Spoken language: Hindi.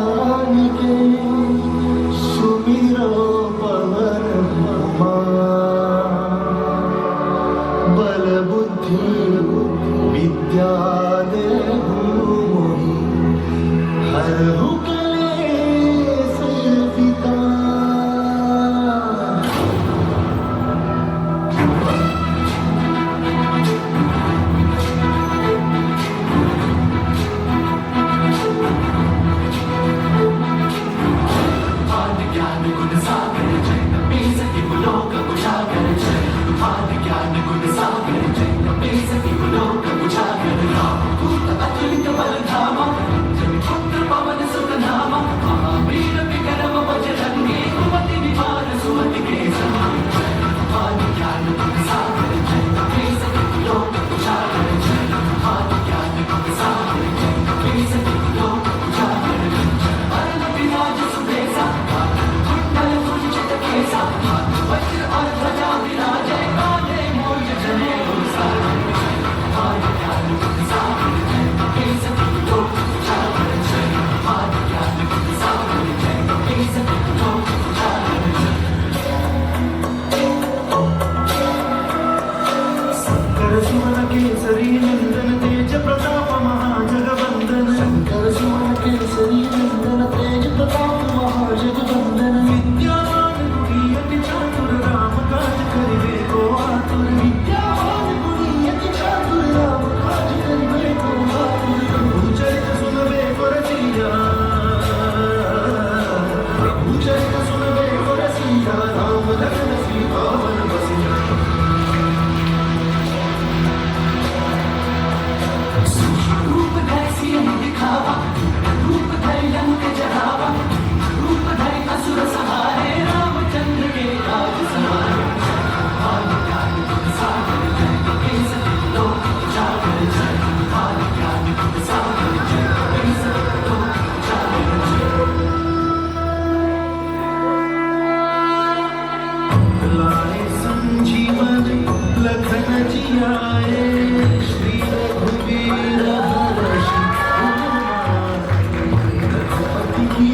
जानिके सुमिरो पवन बल बुद्धि विद्या देहु मोहि हरहु क्लेश पिता। केसरी नंदन तेज प्रताप महाजगवंदन शंकर सुमन केसरी नंदन तेज प्रताप महाजगवंदन विद्यावान गुणी अति चातुर राम काज करिबे को आतुर विद्यावान गुणी अति चातुर राम काज करिबे को आतुर प्रभु चरित सुनबे को रसिया प्रभु चरित सुनबे को रसिया राम लखन सीता वन बसिया। रूप धर सियन दिखावा रूप धर लंक जरावा रूप धर असुर सहारे रामचंद्र के राज सवारे भाल ज्ञान गुण सागर जय केसरी लोक उजागर जय भाल ज्ञान गुण सागर जय केसरी लोक उजागर जय। लाए संजीवन लखन जियाए श्री रघुवीर हर्षि रघुपति की